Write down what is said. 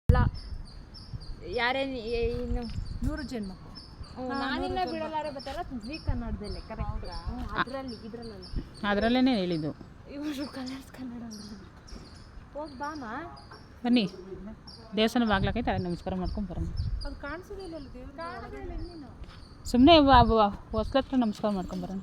ಅಲ್ಲ ಯಾರೇ ಇನ್ನು 100 ಜನ್ಮ ನಾನಿಲ್ಲ ಬಿಡಲಾರೆ ಬರ್ತಾರ ಜೀ ಕನ್ನಡದಲ್ಲೇ ಕರೆಕ್ಟ್ ಅದರಲ್ಲೇ ಹೇಳಿದ್ದು. ಇವರು ಕಲರ್ಸ್ ಕನ್ನಡ ಹೋಗಿ ಬಾಮ ಬನ್ನಿ ದೇವಸ್ಥಾನ ಬಾಗ್ಲಾಕೈತೆ ಅಲ್ಲಿ ನಮಸ್ಕಾರ ಮಾಡ್ಕೊಂಡು ಬರೋಣ. ಅದು ಕಾಣಿಸೋದಿಲ್ಲ ನೀನು ಸುಮ್ಮನೆ ಹೊಸ್ಲತ್ರ ನಮಸ್ಕಾರ ಮಾಡ್ಕೊಂಡು ಬರೋಣ.